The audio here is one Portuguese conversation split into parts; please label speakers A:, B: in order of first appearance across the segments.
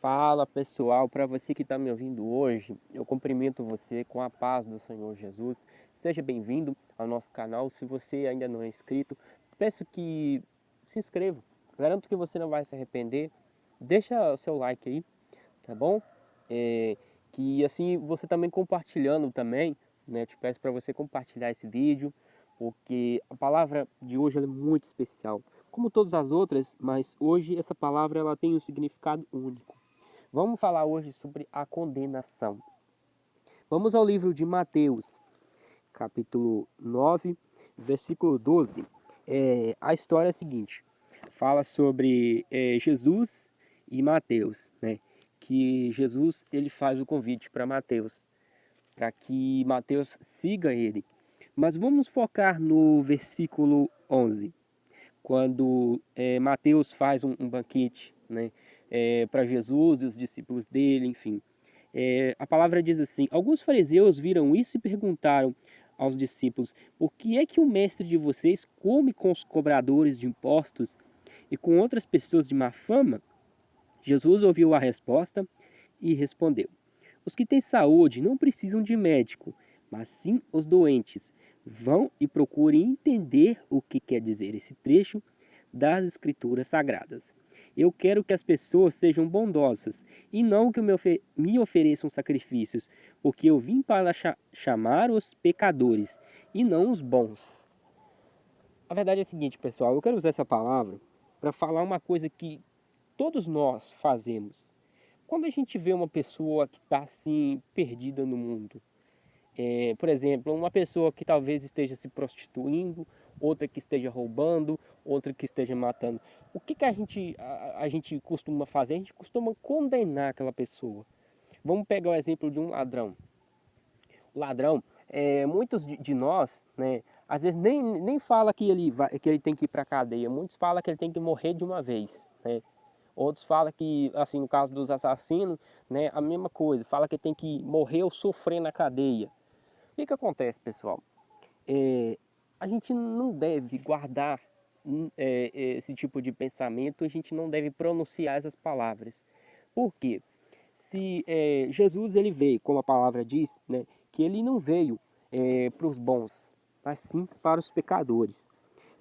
A: Fala pessoal, para você que está me ouvindo hoje, eu cumprimento você com a paz do Senhor Jesus. Seja bem-vindo ao nosso canal. Se você ainda não é inscrito, peço que se inscreva. Garanto que você não vai se arrepender. Deixa o seu like aí, tá bom? Que assim você também compartilhando também, né? Eu te peço para você compartilhar esse vídeo, porque a palavra de hoje ela é muito especial, como todas as outras, mas hoje essa palavra ela tem um significado único. Vamos falar hoje sobre a condenação. Vamos ao livro de Mateus, capítulo 9, versículo 12. A história é a seguinte, fala sobre Jesus e Mateus, né? Que Jesus ele faz o convite para Mateus, para que Mateus siga ele. Mas vamos focar no versículo 11, quando Mateus faz um banquete, né, para Jesus e os discípulos dele, enfim. A palavra diz assim: alguns fariseus viram isso e perguntaram aos discípulos: por que é que o mestre de vocês come com os cobradores de impostos e com outras pessoas de má fama? Jesus ouviu a resposta e respondeu: os que têm saúde não precisam de médico, mas sim os doentes. Vão e procurem entender o que quer dizer esse trecho das Escrituras Sagradas. Eu quero que as pessoas sejam bondosas e não que me ofereçam sacrifícios, porque eu vim para chamar os pecadores e não os bons. A verdade é a seguinte, pessoal, eu quero usar essa palavra para falar uma coisa que todos nós fazemos. Quando a gente vê uma pessoa que está assim, perdida no mundo, por exemplo, uma pessoa que talvez esteja se prostituindo, outra que esteja roubando, outra que esteja matando. O que a gente costuma fazer? A gente costuma condenar aquela pessoa. Vamos pegar o exemplo de um ladrão. O ladrão, muitos de nós, né, às vezes nem fala que ele tem que ir para a cadeia. Muitos falam que ele tem que morrer de uma vez, né? Outros falam que, assim, no caso dos assassinos, né, a mesma coisa. Fala que tem que morrer ou sofrer na cadeia. O que que acontece, pessoal? A gente não deve guardar esse tipo de pensamento, a gente não deve pronunciar essas palavras. Por quê? Se Jesus ele veio, como a palavra diz, né, que ele não veio para os bons, mas sim para os pecadores.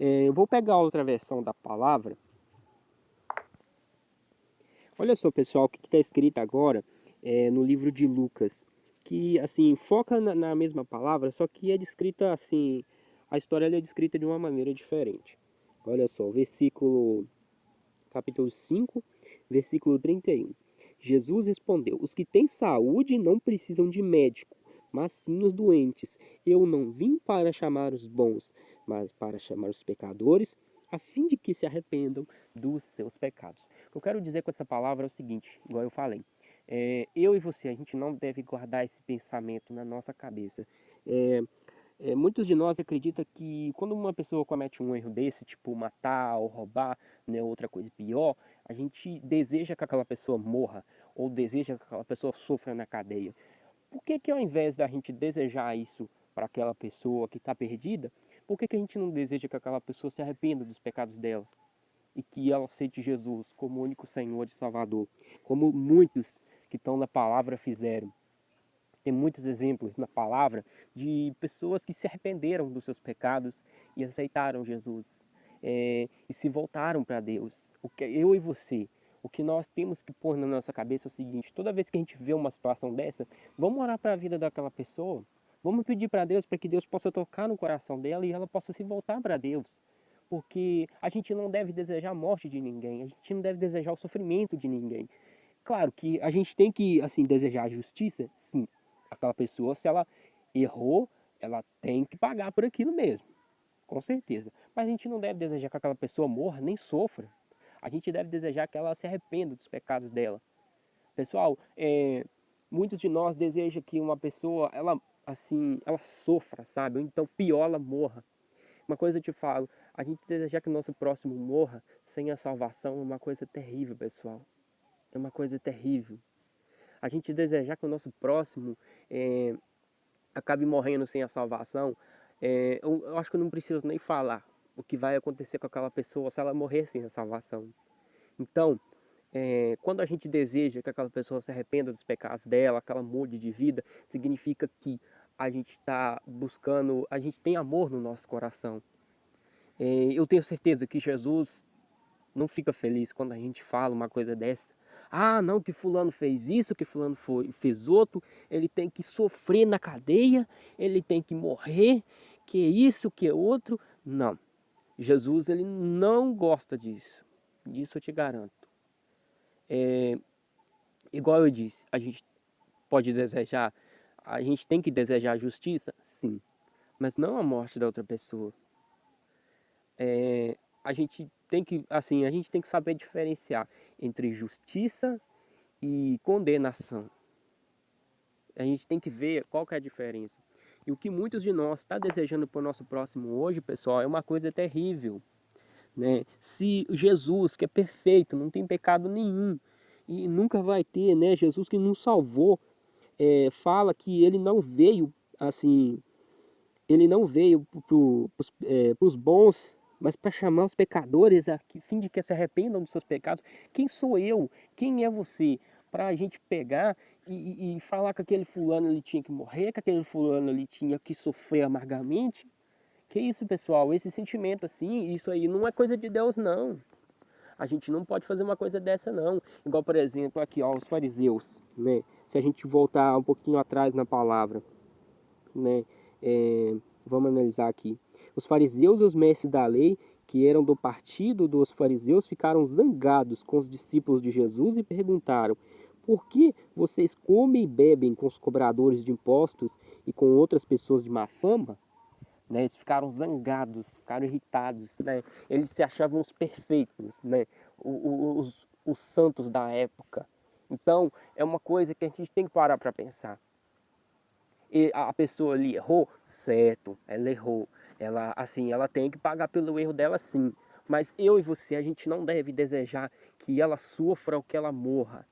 A: Eu vou pegar outra versão da palavra. Olha só, pessoal, o que está escrito agora no livro de Lucas, que assim foca na mesma palavra, só que é descrita assim, a história é descrita de uma maneira diferente. Olha só, capítulo 5, versículo 31. Jesus respondeu: os que têm saúde não precisam de médico, mas sim os doentes. Eu não vim para chamar os bons, mas para chamar os pecadores, a fim de que se arrependam dos seus pecados. O que eu quero dizer com essa palavra é o seguinte, igual eu falei. Eu e você, a gente não deve guardar esse pensamento na nossa cabeça. É, muitos de nós acreditam que quando uma pessoa comete um erro desse, tipo matar ou roubar, né, outra coisa pior, a gente deseja que aquela pessoa morra ou deseja que aquela pessoa sofra na cadeia. Por que que ao invés da gente desejar isso para aquela pessoa que está perdida, por que que a gente não deseja que aquela pessoa se arrependa dos pecados dela e que ela aceite Jesus como único Senhor e Salvador, como muitos que estão na palavra fizeram? Tem muitos exemplos na palavra de pessoas que se arrependeram dos seus pecados e aceitaram Jesus, e se voltaram para Deus. O que eu e você, o que nós temos que pôr na nossa cabeça é o seguinte: toda vez que a gente vê uma situação dessa, vamos orar para a vida daquela pessoa, vamos pedir para Deus para que Deus possa tocar no coração dela e ela possa se voltar para Deus. Porque a gente não deve desejar a morte de ninguém, a gente não deve desejar o sofrimento de ninguém. Claro que a gente tem que, assim, desejar a justiça, sim. Aquela pessoa, se ela errou, ela tem que pagar por aquilo mesmo, com certeza. Mas a gente não deve desejar que aquela pessoa morra, nem sofra. A gente deve desejar que ela se arrependa dos pecados dela. Pessoal, muitos de nós desejam que uma pessoa, ela, assim, ela sofra, sabe? Ou então pior, ela morra. Uma coisa eu te falo, a gente desejar que o nosso próximo morra sem a salvação é uma coisa terrível, pessoal. É uma coisa terrível. A gente desejar que o nosso próximo acabe morrendo sem a salvação, eu acho que eu não preciso nem falar o que vai acontecer com aquela pessoa se ela morrer sem a salvação. Então, Quando a gente deseja que aquela pessoa se arrependa dos pecados dela, que ela mude de vida, significa que a gente está buscando, a gente tem amor no nosso coração. Eu tenho certeza que Jesus não fica feliz quando a gente fala uma coisa dessa. Ah, não, que fulano fez isso, que fulano fez outro, ele tem que sofrer na cadeia, ele tem que morrer, que isso, que outro. Não, Jesus ele não gosta disso, disso eu te garanto. Igual eu disse, a gente pode desejar, a gente tem que desejar a justiça, sim, mas não a morte da outra pessoa. A gente tem que, assim, a gente tem que saber diferenciar entre justiça e condenação. A gente tem que ver qual que é a diferença. E o que muitos de nós está desejando para o nosso próximo hoje, pessoal, é uma coisa terrível, né? Se Jesus, que é perfeito, não tem pecado nenhum, e nunca vai ter, né? Jesus que nos salvou, fala que ele não veio, assim, ele não veio para os bons, mas para chamar os pecadores a fim de que se arrependam dos seus pecados. Quem sou eu? Quem é você? Para a gente pegar e falar que aquele fulano ele tinha que morrer, que aquele fulano ele tinha que sofrer amargamente. Que isso, pessoal? Esse sentimento assim, isso aí não é coisa de Deus, não. A gente não pode fazer uma coisa dessa, não. Igual, por exemplo, aqui, ó, os fariseus, né? Se a gente voltar um pouquinho atrás na palavra, né? Vamos analisar aqui. Os fariseus e os mestres da lei, que eram do partido dos fariseus, ficaram zangados com os discípulos de Jesus e perguntaram: por que vocês comem e bebem com os cobradores de impostos e com outras pessoas de má fama? Né? Eles ficaram zangados, ficaram irritados, né? Eles se achavam os perfeitos, né? Os santos da época. Então, é uma coisa que a gente tem que parar para pensar. E a pessoa ali errou, certo, ela errou. Ela, assim, ela tem que pagar pelo erro dela, sim. Mas eu e você, a gente não deve desejar que ela sofra ou que ela morra.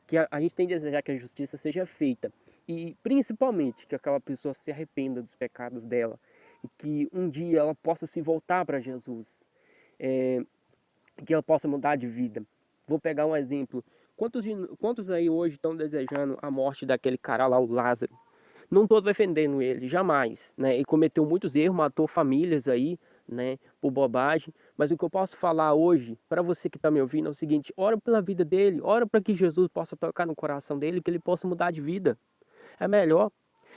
A: Que a gente tem que desejar que a justiça seja feita. E principalmente que aquela pessoa se arrependa dos pecados dela. E que um dia ela possa se voltar para Jesus. Que ela possa mudar de vida. Vou pegar um exemplo. Quantos aí hoje estão desejando a morte daquele cara lá, o Lázaro? Não estou defendendo ele, jamais, né? Ele cometeu muitos erros, matou famílias aí, né? Por bobagem. Mas o que eu posso falar hoje, para você que está me ouvindo, é o seguinte: ora pela vida dele, ora para que Jesus possa tocar no coração dele, que ele possa mudar de vida. É melhor.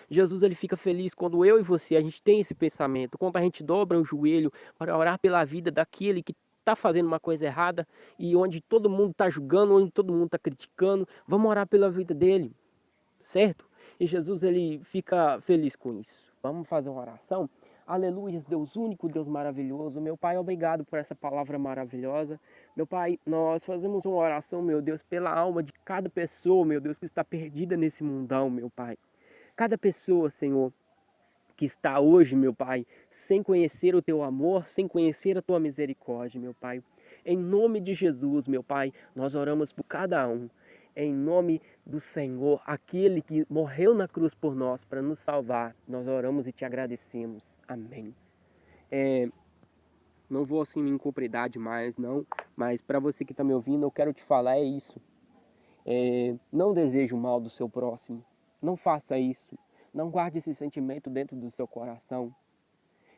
A: Jesus ele fica feliz quando eu e você, a gente tem esse pensamento, quando a gente dobra o joelho para orar pela vida daquele que está fazendo uma coisa errada e onde todo mundo está julgando, onde todo mundo está criticando, vamos orar pela vida dele, certo? E Jesus ele fica feliz com isso. Vamos fazer uma oração? Aleluia, Deus único, Deus maravilhoso. Meu Pai, obrigado por essa palavra maravilhosa. Meu Pai, nós fazemos uma oração, meu Deus, pela alma de cada pessoa, meu Deus, que está perdida nesse mundão, meu Pai. Cada pessoa, Senhor, que está hoje, meu Pai, sem conhecer o Teu amor, sem conhecer a Tua misericórdia, meu Pai. Em nome de Jesus, meu Pai, nós oramos por cada um. Em nome do Senhor, aquele que morreu na cruz por nós para nos salvar, nós oramos e te agradecemos. Amém. Não vou assim me incomodar demais, não, mas para você que está me ouvindo, eu quero te falar isso. Não deseje o mal do seu próximo. Não faça isso. Não guarde esse sentimento dentro do seu coração.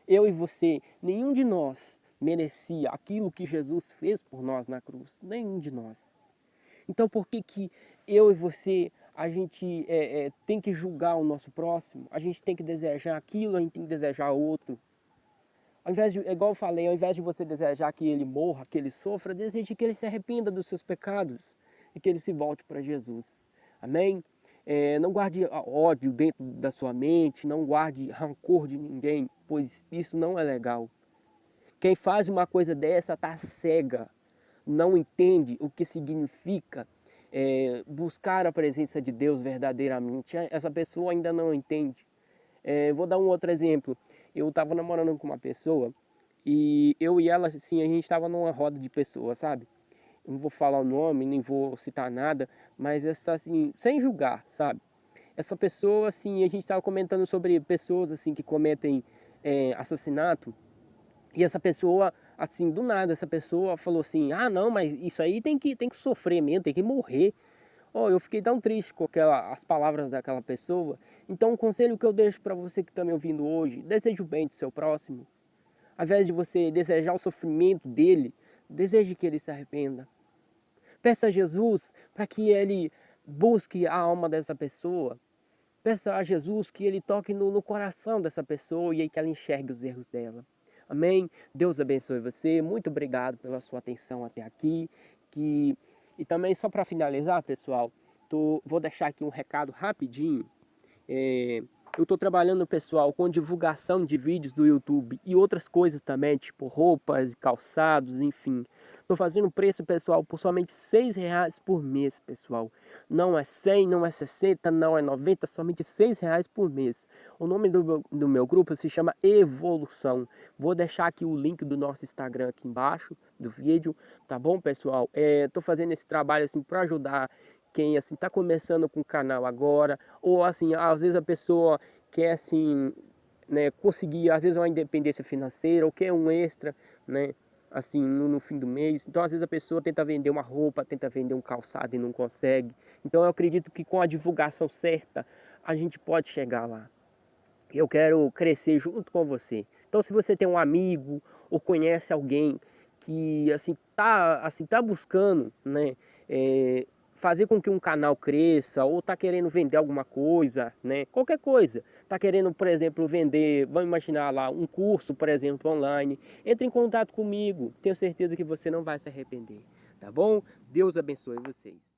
A: Eu e você, nenhum de nós merecia aquilo que Jesus fez por nós na cruz. Nenhum de nós. Então por que eu e você, a gente tem que julgar o nosso próximo? A gente tem que desejar aquilo, a gente tem que desejar outro. Ao invés de, igual eu falei, ao invés de você desejar que ele morra, que ele sofra, deseje que ele se arrependa dos seus pecados e que ele se volte para Jesus. Amém? Não guarde ódio dentro da sua mente, não guarde rancor de ninguém, pois isso não é legal. Quem faz uma coisa dessa está cega, não entende o que significa buscar a presença de Deus verdadeiramente. Essa pessoa ainda não entende. Vou dar um outro exemplo. Eu estava namorando com uma pessoa e eu e ela, assim, a gente estava numa roda de pessoas, sabe? Eu não vou falar o nome, nem vou citar nada, mas essa, assim, sem julgar, sabe? Essa pessoa, assim, a gente estava comentando sobre pessoas, assim, que cometem assassinato. E essa pessoa, assim, do nada, essa pessoa falou assim, ah não, mas isso aí tem que sofrer mesmo, tem que morrer. Oh, eu fiquei tão triste com as palavras daquela pessoa. Então o conselho que eu deixo para você que está me ouvindo hoje, deseje o bem do seu próximo. Ao invés de você desejar o sofrimento dele, deseje que ele se arrependa. Peça a Jesus para que ele busque a alma dessa pessoa. Peça a Jesus que ele toque no coração dessa pessoa e aí que ela enxergue os erros dela. Amém? Deus abençoe você. Muito obrigado pela sua atenção até aqui. E também, só para finalizar, pessoal, vou deixar aqui um recado rapidinho. Eu estou trabalhando, pessoal, com divulgação de vídeos do YouTube e outras coisas também, tipo roupas, calçados, enfim. Estou fazendo preço, pessoal, por somente R$6 por mês, pessoal. Não é 100, não é 60, não é 90, somente R$6 por mês. O nome do meu grupo se chama Evolução. Vou deixar aqui o link do nosso Instagram aqui embaixo do vídeo, tá bom, pessoal? Estou fazendo esse trabalho assim para ajudar quem assim está começando com o canal agora, ou assim, às vezes a pessoa quer assim, né, conseguir às vezes uma independência financeira, ou quer um extra, né, assim, no fim do mês. Então às vezes a pessoa tenta vender uma roupa, tenta vender um calçado e não consegue. Então eu acredito que com a divulgação certa, a gente pode chegar lá. Eu quero crescer junto com você. Então se você tem um amigo ou conhece alguém que tá buscando, né, fazer com que um canal cresça, ou tá querendo vender alguma coisa, né? Qualquer coisa. Tá querendo, por exemplo, vender, vamos imaginar lá, um curso, por exemplo, online. Entre em contato comigo. Tenho certeza que você não vai se arrepender, tá bom? Deus abençoe vocês.